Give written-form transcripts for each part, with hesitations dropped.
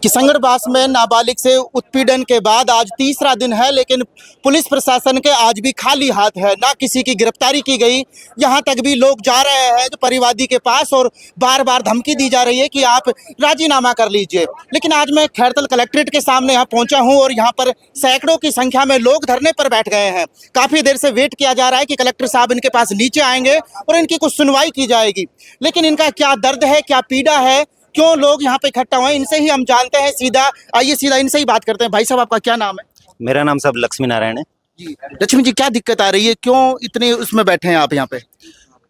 किशनगढ़ में नाबालिग से उत्पीड़न के बाद आज तीसरा दिन है, लेकिन पुलिस प्रशासन के आज भी खाली हाथ है। ना किसी की गिरफ्तारी की गई, यहाँ तक भी लोग जा रहे हैं जो परिवादी के पास और बार बार धमकी दी जा रही है कि आप राजीनामा कर लीजिए। लेकिन आज मैं खैरतल कलेक्ट्रेट के सामने यहाँ पहुँचा हूँ और यहाँ पर सैकड़ों की संख्या में लोग धरने पर बैठ गए हैं। काफ़ी देर से वेट किया जा रहा है कि कलेक्टर साहब इनके पास नीचे आएंगे और इनकी कुछ सुनवाई की जाएगी। लेकिन इनका क्या दर्द है, क्या पीड़ा है, क्यों लोग यहाँ पे इकट्ठा हुए हैं, इनसे ही हम जानते हैं। आइए सीधा इनसे ही बात करते हैं। भाई साहब, आपका क्या नाम है? मेरा नाम सब लक्ष्मी नारायण है जी। लक्ष्मी जी, क्या दिक्कत आ रही है, क्यों इतने उसमें बैठे हैं आप यहाँ पे?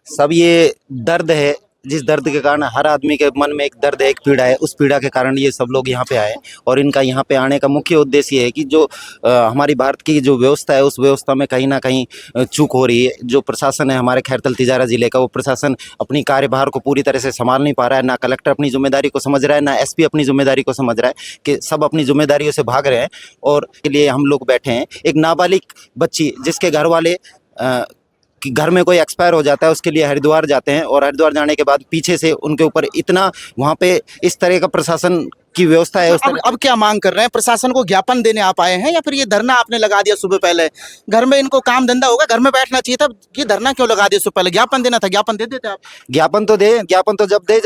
सब ये दर्द है, जिस दर्द के कारण हर आदमी के मन में एक दर्द है, एक पीड़ा है। उस पीड़ा के कारण ये सब लोग यहाँ पे आए और इनका यहाँ पे आने का मुख्य उद्देश्य ये है कि जो हमारी भारत की जो व्यवस्था है, उस व्यवस्था में कहीं ना कहीं चूक हो रही है। जो प्रशासन है हमारे खैरतल तिजारा जिले का, वो प्रशासन अपनी कार्यभार को पूरी तरह से संभाल नहीं पा रहा है। ना कलेक्टर अपनी जिम्मेदारी को समझ रहा है, ना एसपी अपनी जिम्मेदारी को समझ रहा है, कि सब अपनी जिम्मेदारियों से भाग रहे हैं। और के लिए हम लोग बैठे हैं। एक नाबालिग बच्ची जिसके घर वाले कि घर में कोई एक्सपायर हो जाता है, उसके लिए हरिद्वार जाते हैं और हरिद्वार जाने के बाद पीछे से उनके ऊपर इतना वहाँ पे इस तरह का प्रशासन की व्यवस्था है। अब क्या मांग कर रहे हैं? प्रशासन को ज्ञापन देने आप आए हैं या फिर ये धरना आपने लगा दिया सुबह पहले? घर में इनको काम धंधा होगा, घर में बैठना चाहिए था, ये धरना क्यों लगा दिया सुबह पहले? ज्ञापन देना था, ज्ञापन दे देते आप। ज्ञापन तो दे, ज्ञापन तो जब दे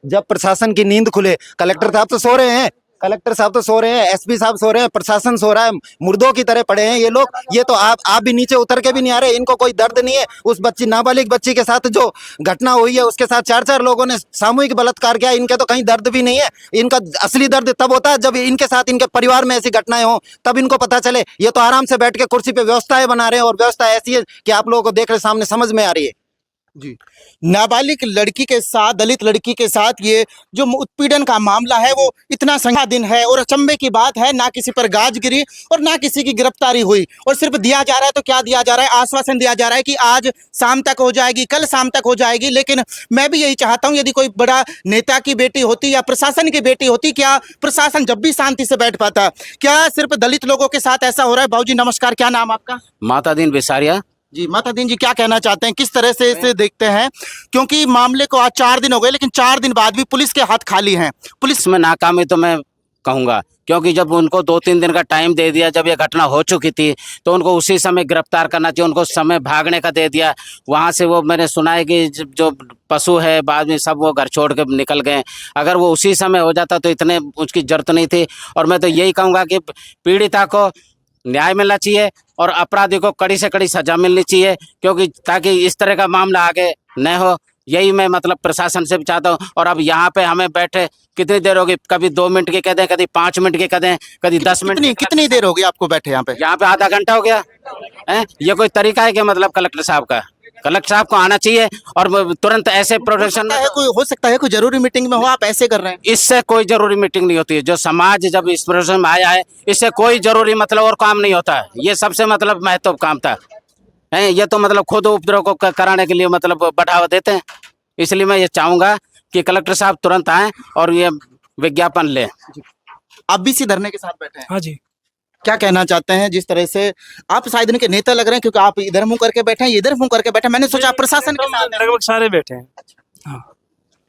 जब प्रशासन की नींद खुले। कलेक्टर साहब तो सो रहे हैं, कलेक्टर साहब तो सो रहे हैं, एसपी साहब सो रहे हैं, प्रशासन सो रहा है, मुर्दों की तरह पड़े हैं ये लोग। ये तो आप भी नीचे उतर के भी नहीं आ रहे। इनको कोई दर्द नहीं है। उस बच्ची, नाबालिग बच्ची के साथ जो घटना हुई है, उसके साथ 4 लोगों ने सामूहिक बलात्कार किया। इनके तो कहीं दर्द भी नहीं है। इनका असली दर्द तब होता है जब इनके साथ, इनके परिवार में ऐसी घटनाएं हो, तब इनको पता चले। ये तो आराम से बैठ के कुर्सी पे व्यवस्थाएं बना रहे हैं और व्यवस्था ऐसी है कि आप लोगों को देख रहे सामने समझ में आ रही है जी। नाबालिग लड़की के साथ, दलित लड़की के साथ ये जो उत्पीड़न का मामला है, वो इतना संख्या दिन है और अचंभे की बात है, ना किसी पर गाज गिरी और ना किसी की गिरफ्तारी हुई। और सिर्फ दिया जा रहा है, तो क्या दिया जा रहा है? आश्वासन दिया जा रहा है कि आज शाम तक हो जाएगी, कल शाम तक हो जाएगी। लेकिन मैं भी यही चाहता हूँ, यदि कोई बड़ा नेता की बेटी होती या प्रशासन की बेटी होती, क्या प्रशासन जब भी शांति से बैठ पाता? क्या सिर्फ दलित लोगों के साथ ऐसा हो रहा है? बाबूजी नमस्कार, क्या नाम आपका? माता दीन बेसारिया जी। माता दीन जी, क्या कहना चाहते हैं, किस तरह से इसे देखते हैं? क्योंकि मामले को आज 4 दिन हो गए, लेकिन 4 दिन बाद भी पुलिस के हाथ खाली हैं। पुलिस में नाकामी तो मैं कहूँगा, क्योंकि जब उनको 2-3 दिन का टाइम दे दिया, जब ये घटना हो चुकी थी, तो उनको उसी समय गिरफ्तार करना चाहिए। उनको समय भागने का दे दिया। वहाँ से वो, मैंने सुना है कि जो पशु है, बाद में सब वो घर छोड़ के निकल गए। अगर वो उसी समय हो जाता तो इतने उसकी जरूरत नहीं थी। और मैं तो यही कहूँगा कि पीड़िता को न्याय मिलना चाहिए और अपराधी को कड़ी से कड़ी सजा मिलनी चाहिए, क्योंकि ताकि इस तरह का मामला आगे न हो। यही मैं मतलब प्रशासन से भी चाहता हूँ। और अब यहाँ पे हमें बैठे कितनी देर होगी? कभी 2 मिनट के कह दें, कभी 5 मिनट के कह दें, कभी 10 मिनट। कितनी देर होगी आपको बैठे यहाँ पे? यहाँ पे आधा घंटा हो गया है। ये कोई तरीका है कि मतलब कलेक्टर साहब का? कलेक्टर साहब को आना चाहिए और तुरंत ऐसे प्रोटेक्शन कोई हो सकता है, कोई जरूरी मीटिंग में हो, आप ऐसे कर रहे हैं? इससे कोई जरूरी मीटिंग नहीं होती है। जो समाज जब इस प्रोटेक्शन में आया है, इससे कोई जरूरी मतलब और काम नहीं होता है। ये सबसे मतलब महत्व काम था है। ये तो मतलब खुद उपद्रव को कराने के लिए मतलब बढ़ावा देते हैं। इसलिए मैं ये चाहूंगा कि कलेक्टर साहब तुरंत आए और ये विज्ञापन ले। आप भी इसी धरने के साथ बैठे हैं? हाँ जी। क्या कहना चाहते हैं? जिस तरह से आप शायद इनके नेता लग रहे हैं, क्योंकि आप इधर मुंह करके बैठे हैं, इधर मुंह करके बैठे हैं। मैंने सोचा प्रशासन के साथ लगभग सारे बैठे हैं। हाँ,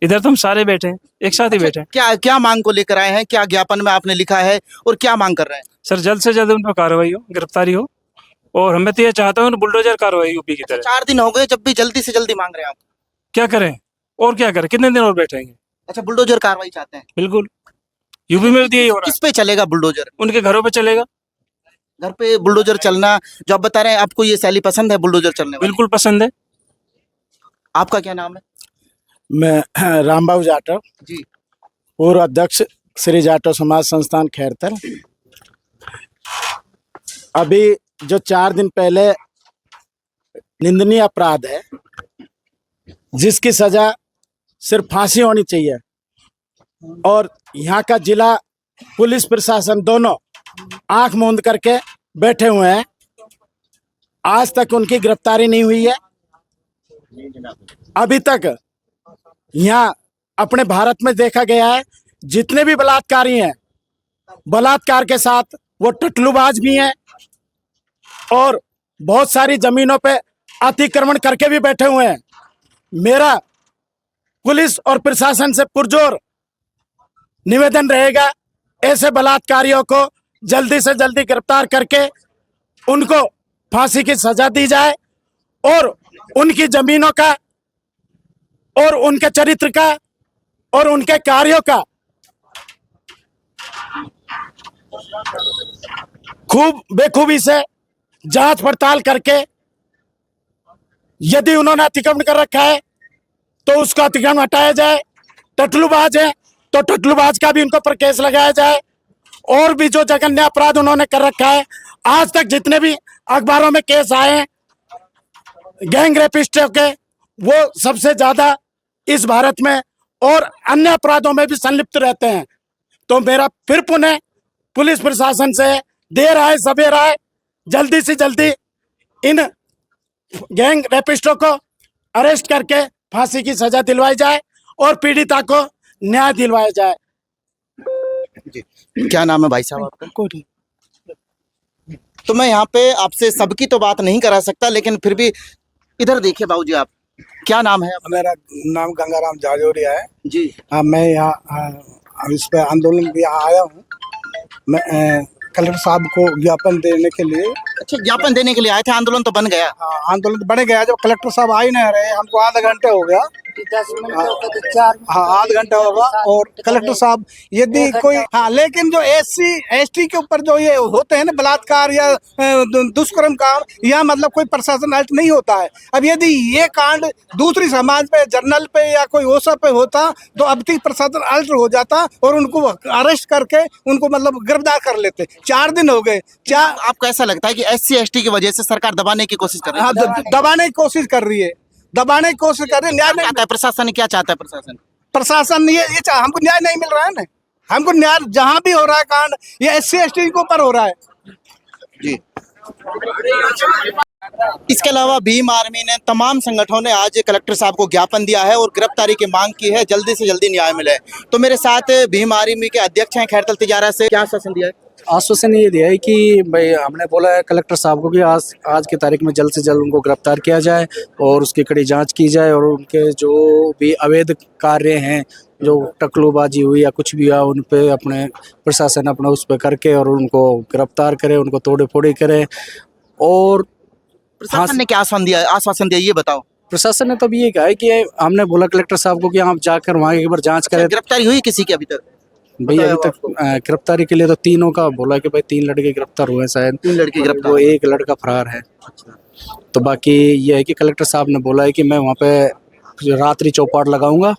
इधर तो हम सारे बैठे हैं, एक साथ ही बैठे हैं। क्या मांग को लेकर आए हैं? क्या ज्ञापन में आपने लिखा है और क्या मांग कर रहे हैं? सर, जल्द से जल्द उन पर कार्रवाई हो, गिरफ्तारी हो। और मैं तो ये चाहता हूँ बुलडोजर कार्रवाई यूपी की तरह। 4 दिन हो गए, जब भी जल्दी से जल्दी मांग रहे हैं आप। क्या करें और क्या करें? कितने दिन और बैठेंगे? अच्छा, बुलडोजर कार्रवाई चाहते हैं? बिल्कुल। यूपी में भी यही हो रहा है। किस पे चलेगा बुलडोजर? उनके घरों पे चलेगा। घर पे बुलडोजर चलना, जो आप बता रहे हैं, आपको ये शैली पसंद है बुलडोजर चलने वाली? बिल्कुल पसंद है। आपका क्या नाम है? मैं रामबाबू जाटव जी, पूर्व अध्यक्ष श्री जाटव समाज संस्थान खैरतल। अभी जो 4 दिन पहले निंदनीय अपराध है, जिसकी सजा सिर्फ फांसी होनी चाहिए, और यहाँ का जिला पुलिस प्रशासन दोनों आंख मूंद करके बैठे हुए हैं। आज तक उनकी गिरफ्तारी नहीं हुई है। अभी तक यहाँ अपने भारत में देखा गया है, जितने भी बलात्कारी हैं, बलात्कार के साथ वो टटलूबाज भी हैं और बहुत सारी जमीनों पे अतिक्रमण करके भी बैठे हुए हैं। मेरा पुलिस और प्रशासन से पुरजोर निवेदन रहेगा, ऐसे बलात्कारियों को जल्दी से जल्दी गिरफ्तार करके उनको फांसी की सजा दी जाए और उनकी जमीनों का और उनके चरित्र का और उनके कार्यों का खूब बेखूबी से जांच पड़ताल करके यदि उन्होंने अतिक्रमण कर रखा है तो उसका अतिक्रमण हटाया जाए, टटलूबाज है तो टटलूबाज का भी उनको पर केस लगाया जाए, और भी जो जघन्य अपराध उन्होंने कर रखा है, आज तक जितने भी अखबारों में केस आए हैं गैंग रेपिस्टों के, वो सबसे ज्यादा इस भारत में और अन्य अपराधों में भी संलिप्त रहते हैं। तो मेरा फिर पुनः पुलिस प्रशासन से देर आए सवेर आए, जल्दी से जल्दी इन गैंग रेपिस्टों को अरेस्ट करके फांसी की सजा दिलवाई जाए और पीड़िता को न्याय दिलवाया जाए। क्या नाम है भाई साहब आपका? कोटी। तो मैं यहाँ पे आपसे सबकी तो बात नहीं करा सकता, लेकिन फिर भी इधर देखिए बाबूजी, आप क्या नाम है आपका? मेरा नाम गंगाराम जाजोरिया है जी। हाँ, मैं यहाँ इस पे आंदोलन भी यहाँ आया हूँ। मैं कलेक्टर साहब को ज्ञापन देने के लिए। अच्छा, ज्ञापन देने के लिए आए थे? आंदोलन तो बन गया? आंदोलन तो बन गया, जब कलेक्टर साहब आ ही नहीं रहे, हमको आधा घंटे हो गया। 10 मिनट हाँ, आधा घंटा होगा। और कलेक्टर साहब यदि कोई लेकिन जो SC/ST के ऊपर जो ये होते हैं ना बलात्कार या दुष्कर्म काम, यहाँ मतलब कोई प्रशासन अलर्ट नहीं होता है। अब यदि ये कांड दूसरी समाज पे, जर्नल पे या कोई ओसा पे होता तो अब तक प्रशासन अलर्ट हो जाता और उनको अरेस्ट करके उनको मतलब गिरफ्तार कर लेते। 4 दिन हो गए। आपको ऐसा लगता है कि SC/ST की वजह से सरकार दबाने की कोशिश कर रही है? हाँ, दबाने की कोशिश कर रही है, दबाने की कोशिश कर रही है। न्याय नहीं चाहता है प्रशासन? क्या चाहता है प्रशासन? प्रशासन ये हमको न्याय नहीं मिल रहा है ना। हमको न्याय जहां भी हो रहा है कांड, ये SC/ST के ऊपर हो रहा है। जी। इसके अलावा भीम आर्मी ने, तमाम संगठनों ने आज कलेक्टर साहब को ज्ञापन दिया है और गिरफ्तारी की मांग की है, जल्दी से जल्दी न्याय मिले। तो मेरे साथ भीम आर्मी के अध्यक्ष हैं खैरतल तिजारा से, क्या आश्वासन दिया है? आश्वासन ये दिया है कि भाई हमने बोला है कलेक्टर साहब को कि आज की तारीख में जल्द से जल्द उनको गिरफ्तार किया जाए और उसकी कड़ी जांच की जाए और उनके जो भी अवैध कार्य हैं, जो टकलूबाजी हुई या कुछ भी हुआ, उन पे अपने प्रशासन अपना उस पर करके और उनको गिरफ्तार करे, उनको तोड़े फोड़े करे। और प्रशासन ने क्या आश्वासन दिया ये बताओ? प्रशासन ने तो अभी ये कहा है कि हमने बोला कलेक्टर साहब को कि आप जाकर वहाँ एक बार जाँच करें। गिरफ्तारी हुई किसी की अभी तक? भाई अभी तक गिरफ्तारी के लिए तो तीनों का बोला कि भाई 3 लड़के गिरफ्तार हुए, शायद 3 लड़के गिरफ्तार, वो एक लड़का फरार है। तो बाकी ये है कि कलेक्टर साहब ने बोला है कि मैं वहाँ पे रात्रि चौपाट लगाऊंगा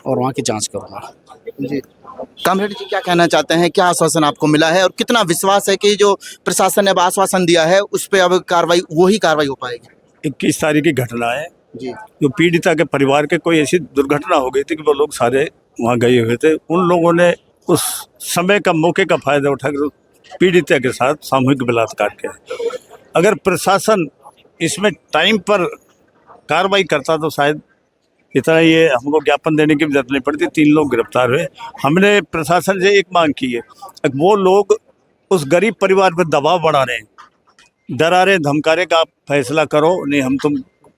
और वहाँ की जांच करूंगा। जी। कामरेड जी, क्या कहना चाहते हैं? क्या आश्वासन आपको मिला है और कितना विश्वास है कि जो प्रशासन ने अब आश्वासन दिया है उस पर अब वही कार्रवाई हो पाएगी? 21 तारीख की घटना है जी। जो पीड़िता के परिवार के कोई ऐसी दुर्घटना हो गई थी कि वो लोग सारे वहाँ गए हुए थे। उन लोगों ने उस समय का, मौके का फायदा उठाकर पीड़िता के साथ सामूहिक बलात्कार किया। अगर प्रशासन इसमें टाइम पर कार्रवाई करता तो शायद इतना ये हमको ज्ञापन देने की जरूरत नहीं पड़ती। 3 लोग गिरफ्तार हुए। हमने प्रशासन से एक मांग की है, वो लोग उस गरीब परिवार पर दबाव बढ़ा रहे हैं, डरा रहे, धमका रहे कि आप फैसला करो, नहीं हम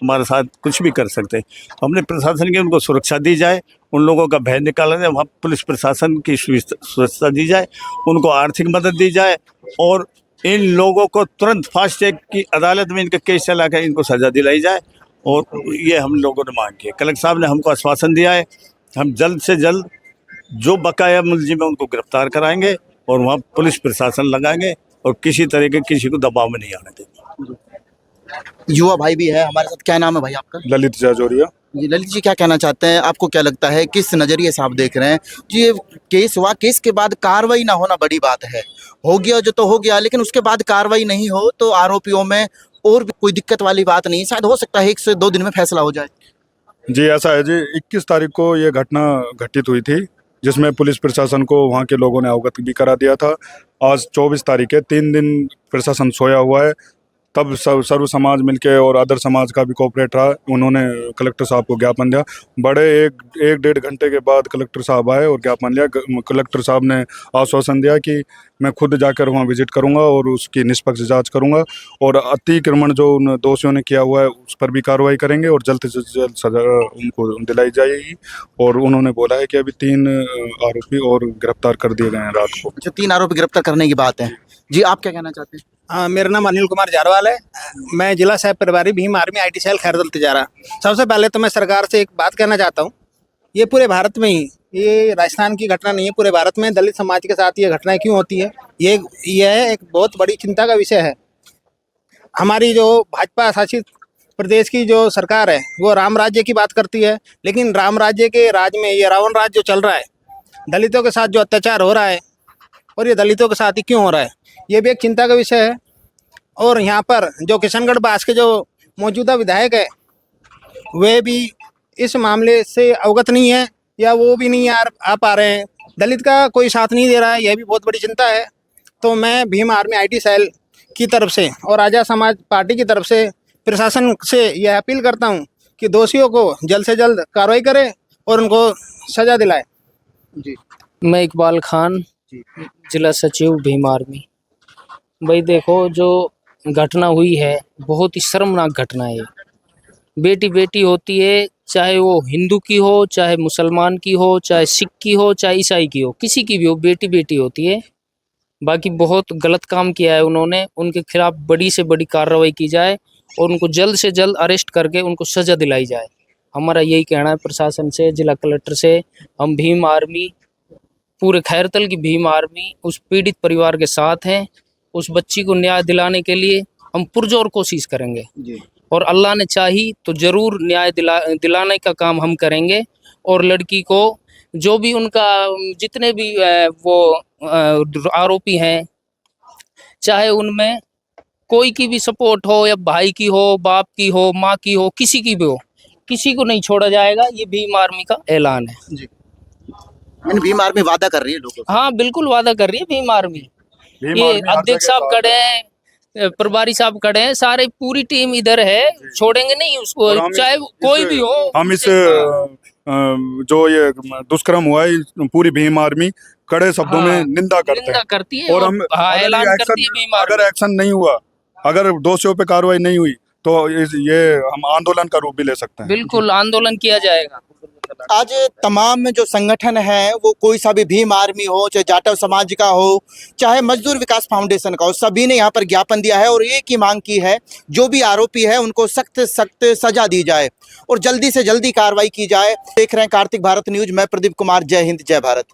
तुम्हारे साथ कुछ भी कर सकते हैं। तो हमने प्रशासन की उनको सुरक्षा दी जाए, उन लोगों का भय निकाला जाए, वहाँ पुलिस प्रशासन की सुरक्षा दी जाए, उनको आर्थिक मदद दी जाए और इन लोगों को तुरंत फास्ट ट्रैक की अदालत में इनका केस चला कर इनको सजा दिलाई जाए। और ये हम लोगों ने मांग की है। कलेक्टर साहब ने हमको आश्वासन दिया है, हम जल्द से जल्द जो बकाया मुलजिम है उनको गिरफ्तार कराएंगे और वहाँ पुलिस प्रशासन लगाएंगे और किसी तरह के किसी को दबाव में नहीं आने देंगे। युवा भाई भी है हमारे साथ। क्या नाम है भाई आपका? ललित जाजोरिया। जी ललित जी, क्या कहना चाहते हैं? आपको क्या लगता है, किस नज़रिए से आप देख रहे हैं जी? ये केस हुआ, केस के बाद कार्रवाई ना होना बड़ी बात है। हो गया जो तो हो गया, लेकिन उसके बाद कार्रवाई नहीं हो तो आरोपियों में और भी कोई दिक्कत वाली बात नहीं। शायद हो सकता है 1 से 2 दिन में फैसला हो जाए। जी ऐसा है जी, 21 तारीख को ये घटना घटित हुई थी जिसमें पुलिस प्रशासन को वहाँ के लोगों ने अवगत भी करा दिया था। आज 24 तारीख है, 3 दिन प्रशासन सोया हुआ है। तब सर्व समाज मिलके और अदर समाज का भी कोऑपरेट रहा। उन्होंने कलेक्टर साहब को ज्ञापन दिया। बड़े एक डेढ़ घंटे के बाद कलेक्टर साहब आए और ज्ञापन लिया। कलेक्टर साहब ने आश्वासन दिया कि मैं खुद जाकर वहाँ विजिट करूँगा और उसकी निष्पक्ष जांच करूँगा और अतिक्रमण जो उन दोषियों ने किया हुआ है उस पर भी कार्रवाई करेंगे और जल्द से जल्द सजा उनको दिलाई जाएगी। और उन्होंने बोला है कि अभी 3 आरोपी और गिरफ्तार कर दिए गए हैं रात को। जो 3 आरोपी गिरफ्तार करने की बात है, जी आप क्या कहना चाहते हैं? हाँ, मेरा नाम अनिल कुमार जारवाल है। मैं जिला सह प्रभारी Bhim Army IT cell Khairdal Tijara. सबसे पहले तो मैं सरकार से एक बात कहना चाहता हूँ, ये पूरे भारत में ही, ये राजस्थान की घटना नहीं है, पूरे भारत में दलित समाज के साथ ये घटनाएं क्यों होती है, ये एक बहुत बड़ी चिंता का विषय है। हमारी जो भाजपा शासित प्रदेश की जो सरकार है वो राम राज्य की बात करती है, लेकिन राम राज्य के राज में ये रावण राज जो चल रहा है, दलितों के साथ जो अत्याचार हो रहा है और ये दलितों के साथ ही क्यों हो रहा है, ये भी एक चिंता का विषय है। और यहाँ पर जो किशनगढ़ बास के जो मौजूदा विधायक है वे भी इस मामले से अवगत नहीं है या वो भी नहीं आ पा रहे हैं, दलित का कोई साथ नहीं दे रहा है, यह भी बहुत बड़ी चिंता है। तो मैं भीम आर्मी IT सेल की तरफ से और आज़ाद समाज पार्टी की तरफ से प्रशासन से यह अपील करता हूँ कि दोषियों को जल्द से जल्द कार्रवाई करे और उनको सजा दिलाए। जी मैं इकबाल खान, जिला सचिव भीम आर्मी। भाई देखो, जो घटना हुई है बहुत ही शर्मनाक घटना है। बेटी बेटी होती है, चाहे वो हिंदू की हो, चाहे मुसलमान की हो, चाहे सिख की हो, चाहे ईसाई की हो, किसी की भी हो, बेटी बेटी होती है। बाकी बहुत गलत काम किया है उन्होंने, उनके खिलाफ बड़ी से बड़ी कार्रवाई की जाए और उनको जल्द से जल्द अरेस्ट करके उनको सज़ा दिलाई जाए। हमारा यही कहना है प्रशासन से, जिला कलेक्टर से। हम भीम आर्मी, पूरे खैरतल की भीम आर्मी उस पीड़ित परिवार के साथ हैं। उस बच्ची को न्याय दिलाने के लिए हम पुरजोर कोशिश करेंगे और अल्लाह ने चाही तो ज़रूर न्याय दिलाने का काम हम करेंगे। और लड़की को जो भी उनका जितने भी वो आरोपी हैं, चाहे उनमें कोई की भी सपोर्ट हो या भाई की हो, बाप की हो, माँ की हो, किसी की भी हो, किसी को नहीं छोड़ा जाएगा। ये भीम आर्मी का ऐलान है। जी, भीम आर्मी वादा कर रही है लोगों से। हाँ, बिल्कुल वादा कर रही है भीम आर्मी। ये अध्यक्ष साहब खड़े हैं, प्रभारी साहब खड़े हैं, सारे पूरी टीम इधर है, छोड़ेंगे नहीं उसको, चाहे कोई भी हो। हम इस जो ये दुष्कर्म हुआ है पूरी भीम आर्मी कड़े शब्दों में निंदा करती है और हम ऐलान करती है भीम आर्मी। अगर एक्शन नहीं हुआ, अगर दोषियों पे कार्रवाई नहीं हुई तो ये हम आंदोलन का रूप भी ले सकते हैं। बिल्कुल आंदोलन किया जाएगा। आज तमाम जो संगठन है वो कोई सा भी भीम आर्मी हो, चाहे जाटव समाज का हो, चाहे मजदूर विकास फाउंडेशन का हो, सभी ने यहाँ पर ज्ञापन दिया है और एक ही मांग की है, जो भी आरोपी है उनको सख्त सख्त सजा दी जाए और जल्दी से जल्दी कार्रवाई की जाए। देख रहे हैं कार्तिक भारत न्यूज, मैं प्रदीप कुमार। जय हिंद, जय भारत।